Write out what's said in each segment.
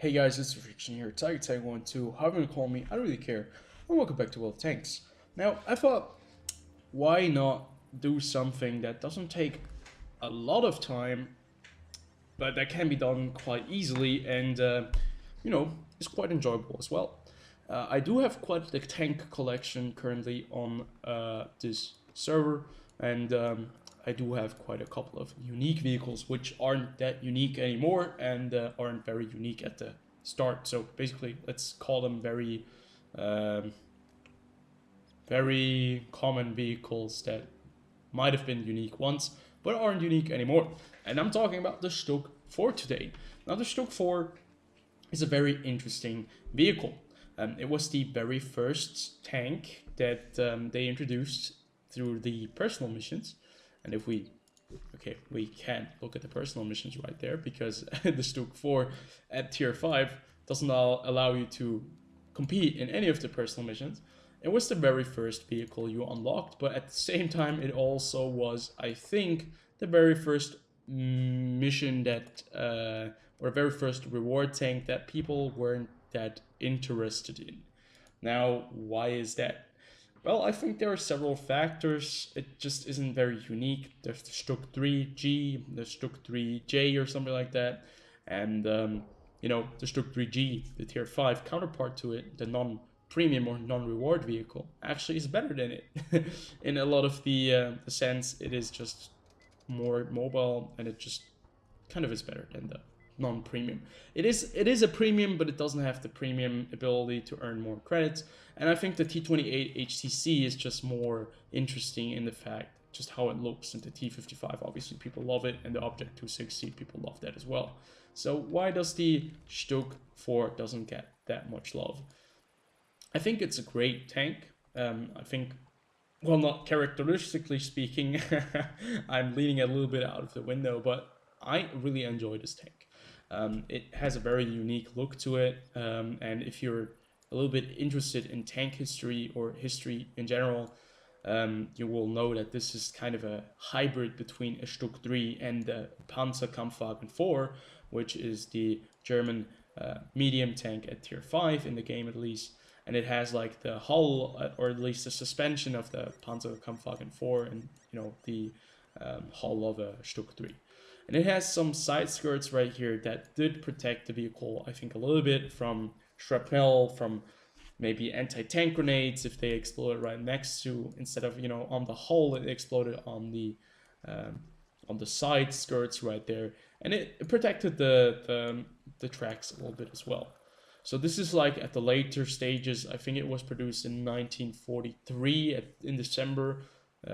Hey guys, it's TheFrXion here, Tiger12, however you call me, I don't really care, and welcome back to World of Tanks. Now, I thought, why not do something that doesn't take a lot of time, but that can be done quite easily, and, is quite enjoyable as well. I do have quite the tank collection currently on this server, and I do have quite a couple of unique vehicles, which aren't that unique anymore, and aren't very unique at the start. So basically, let's call them um, very common vehicles that might have been unique once, but aren't unique anymore. And I'm talking about the Stug IV today. Now, the Stug IV is a very interesting vehicle. It was the very first tank that they introduced through the personal missions. And if we can't look at the personal missions right there because the Stug IV at tier 5 doesn't allow you to compete in any of the personal missions. It was the very first vehicle you unlocked, but at the same time, it also was, I think, the very first mission that, or very first reward tank that people weren't that interested in. Now, why is that? Well, I think there are several factors. It just isn't very unique. There's the Stug 3G, the Stug 3J, or something like that, and the Stug 3G, the tier 5 counterpart to it, the non-premium or non-reward vehicle, actually is better than it. In a lot of the sense, it is just more mobile, and it just kind of is better than the non-premium. It is a premium, but it doesn't have the premium ability to earn more credits. And I think the T28 HTC is just more interesting in the fact just how it looks. And the T55, obviously people love it, and the Object 260, people love that as well. So why does the Stug 4 doesn't get that much love? I think it's a great tank. I think, well, not characteristically speaking, I'm leaning a little bit out of the window, but I really enjoy this tank. It has a very unique look to it, and if you're a little bit interested in tank history or history in general, you will know that this is kind of a hybrid between a Stug 3 and the Panzerkampfwagen 4, which is the German medium tank at tier 5 in the game at least. And it has like the hull, or at least the suspension of the Panzerkampfwagen 4 and, the hull of a Stug 3. And it has some side skirts right here that did protect the vehicle, I think, a little bit from shrapnel, from maybe anti-tank grenades if they exploded right next to, instead of, on the hull, it exploded on the side skirts right there. And it protected the tracks a little bit as well. So this is like at the later stages. I think it was produced in 1943 in December.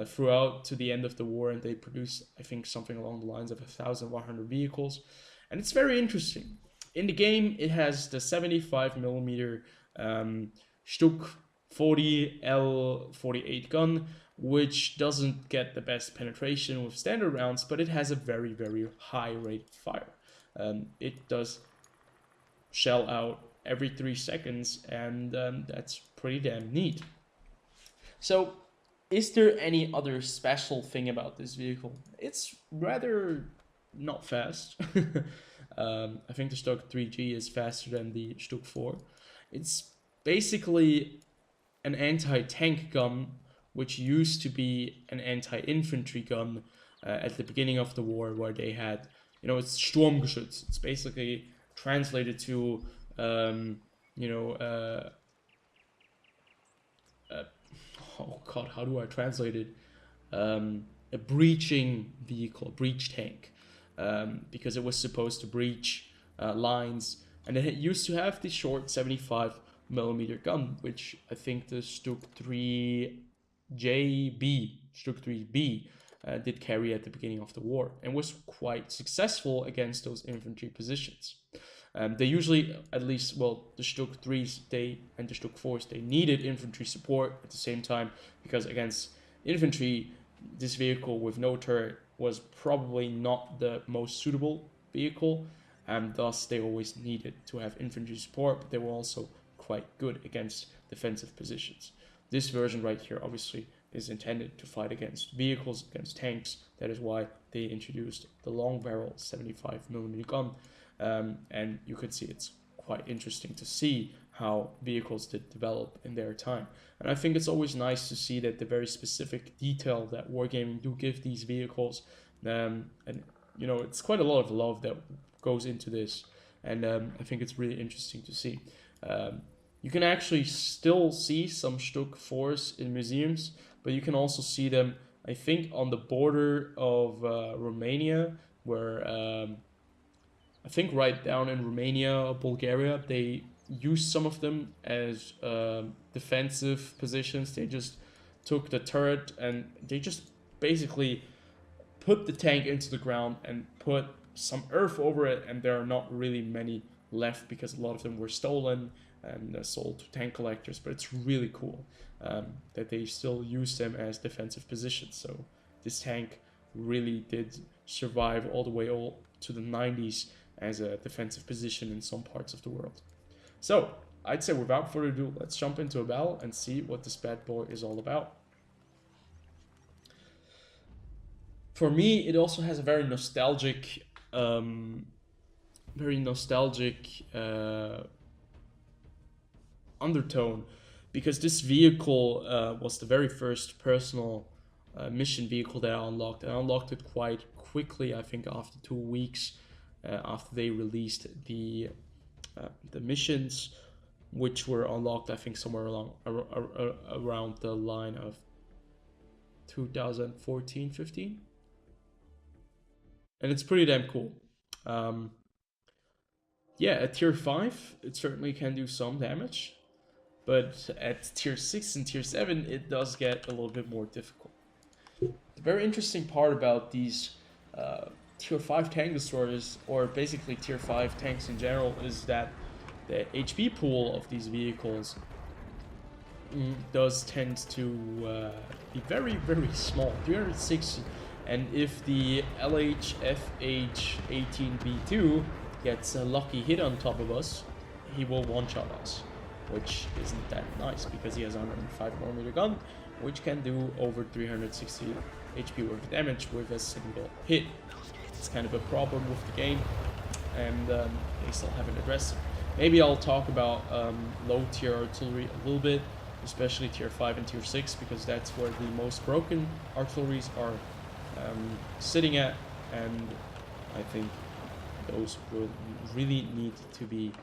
Throughout to the end of the war, and they produced, I think, something along the lines of 1,100 vehicles, and it's very interesting. In the game, it has the 75mm Stug 40 L48 gun, which doesn't get the best penetration with standard rounds, but it has a very, very high rate of fire. It does shell out every 3 seconds, and that's pretty damn neat. So, is there any other special thing about this vehicle? It's rather not fast. I think the Stug 3G is faster than the Stug 4. It's basically an anti-tank gun, which used to be an anti-infantry gun at the beginning of the war, where they had, it's Sturmgeschütz. It's basically translated to, oh god, how do I translate it? A breaching vehicle, breach tank, because it was supposed to breach lines, and it used to have the short 75mm gun, which I think the Stug 3JB, Stug 3B did carry at the beginning of the war, and was quite successful against those infantry positions. They usually, at least, well, the Stug 3s and the Stug 4s, they needed infantry support at the same time, because against infantry, this vehicle with no turret was probably not the most suitable vehicle, and thus they always needed to have infantry support, but they were also quite good against defensive positions. This version right here, obviously, is intended to fight against vehicles, against tanks. That is why they introduced the long barrel 75mm gun. And you could see it's quite interesting to see how vehicles did develop in their time. And I think it's always nice to see that the very specific detail that Wargaming do give these vehicles, and you know, it's quite a lot of love that goes into this, and I think it's really interesting to see. You can actually still see some Stug IVs in museums, but you can also see them, I think, on the border of Romania, where I think right down in Romania, Bulgaria, they used some of them as defensive positions. They just took the turret and they just basically put the tank into the ground and put some earth over it, and there are not really many left because a lot of them were stolen and sold to tank collectors. But it's really cool that they still use them as defensive positions. So this tank really did survive all the way to the 90s as a defensive position in some parts of the world. So I'd say without further ado, let's jump into a battle and see what this bad boy is all about. For me, it also has a very nostalgic undertone, because this vehicle was the very first personal mission vehicle that I unlocked. And I unlocked it quite quickly, I think after 2 weeks after they released the missions, which were unlocked, I think, somewhere along around the line of 2014-15. And it's pretty damn cool. Yeah, at tier 5, it certainly can do some damage. But at tier 6 and tier 7, it does get a little bit more difficult. The very interesting part about these tier 5 tank destroyers, or basically tier 5 tanks in general, is that the HP pool of these vehicles does tend to be very, very small, 360. And if the LHFH-18B2 gets a lucky hit on top of us, he will one-shot us, which isn't that nice because he has a 105mm gun, which can do over 360 HP worth of damage with a single hit. It's kind of a problem with the game, and they still haven't addressed it. Maybe I'll talk about low tier artillery a little bit, especially tier 5 and tier 6, because that's where the most broken artilleries are sitting at, and I think those will really need to be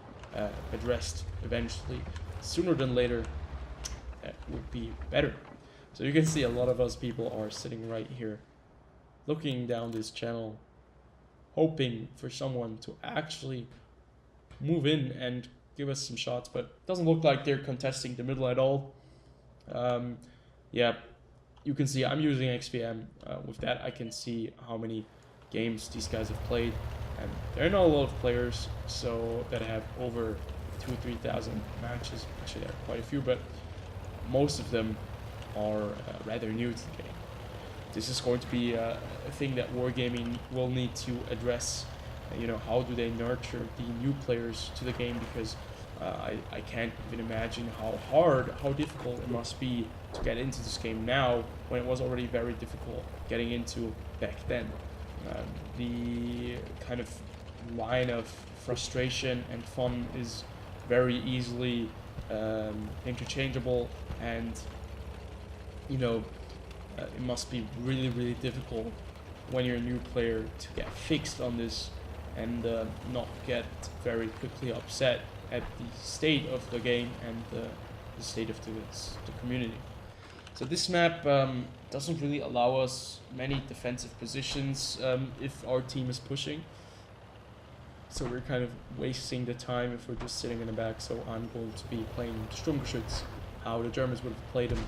addressed eventually. Sooner than later, that would be better. So you can see a lot of us people are sitting right here, looking down this channel, hoping for someone to actually move in and give us some shots, but it doesn't look like they're contesting the middle at all. Yeah, you can see I'm using XPM. With that, I can see how many games these guys have played, and there are not a lot of players so that have over 2,000-3,000 matches. Actually, there are quite a few, but most of them are rather new to the game. This is going to be a thing that Wargaming will need to address. You know, how do they nurture the new players to the game? Because I can't even imagine how difficult it must be to get into this game now, when it was already very difficult getting into back then. The kind of line of frustration and fun is very easily interchangeable, and you know, it must be really, really difficult when you're a new player to get fixed on this and not get very quickly upset at the state of the game and the state of the community. So this map doesn't really allow us many defensive positions if our team is pushing. So we're kind of wasting the time if we're just sitting in the back. So I'm going to be playing Sturmgeschütz, how the Germans would have played them.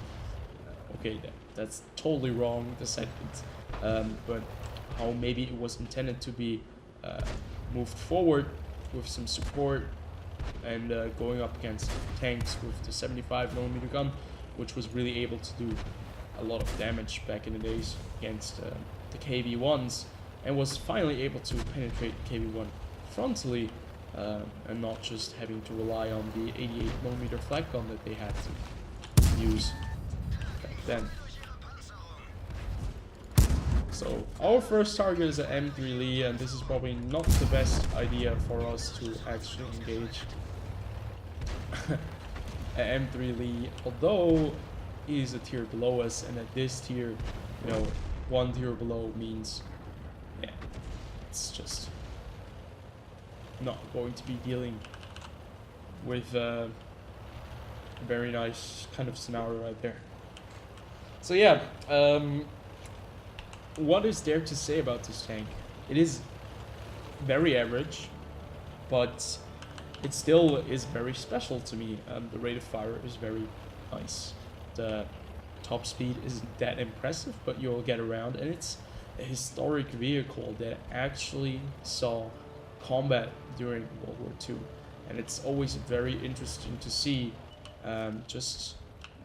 Okay, that's totally wrong, the sentence. But how maybe it was intended to be moved forward with some support and going up against tanks with the 75mm gun, which was really able to do a lot of damage back in the days against the KV-1s, and was finally able to penetrate the KV-1 frontally and not just having to rely on the 88mm flak gun that they had to use back then. So our first target is an M3 Lee, and this is probably not the best idea for us to actually engage M3 Lee, although he is a tier below us, and at this tier, you know, one tier below means, yeah, it's just not going to be dealing with a very nice kind of scenario right there. So yeah, what is there to say about this tank? It is very average, but it still is very special to me. The rate of fire is very nice. The top speed isn't that impressive, but you'll get around, and it's a historic vehicle that actually saw combat during World War II, and it's always very interesting to see just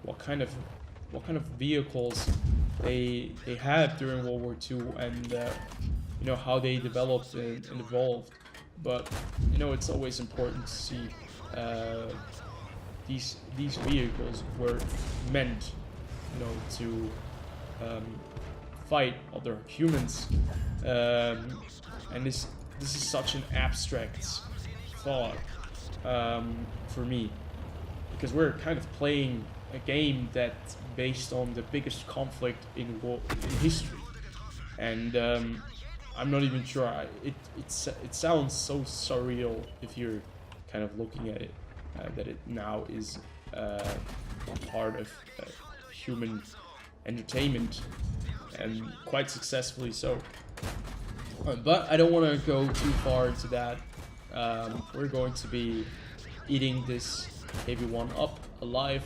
what kind of vehicles they had during World War II, and you know, how they developed and evolved. But you know, it's always important to see these vehicles were meant, you know, to fight other humans, and this is such an abstract thought for me, because we're kind of playing a game that's based on the biggest conflict in history, and I'm not even sure. It sounds so surreal if you're kind of looking at it, that it now is part of human entertainment, and quite successfully so. But I don't want to go too far into that. We're going to be eating this KV-1 up alive.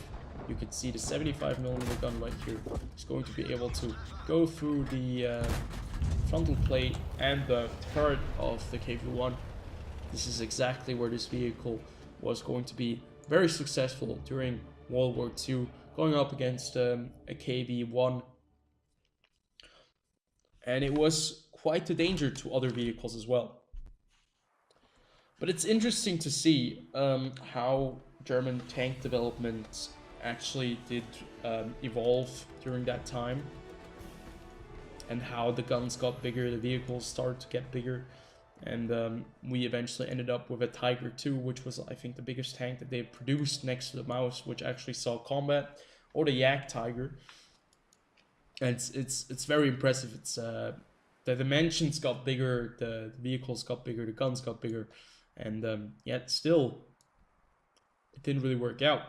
You can see the 75mm gun right here. It's going to be able to go through the frontal plate and the turret of the KV-1. This is exactly where this vehicle was going to be very successful during World War II, going up against a KV-1. And it was quite a danger to other vehicles as well. But it's interesting to see how German tank development actually did evolve during that time, and how the guns got bigger, the vehicles started to get bigger, and we eventually ended up with a Tiger II, which was, I think, the biggest tank that they produced next to the Maus, which actually saw combat, or the Yak Tiger. And it's very impressive. It's the dimensions got bigger, the vehicles got bigger, the guns got bigger, and yet still it didn't really work out.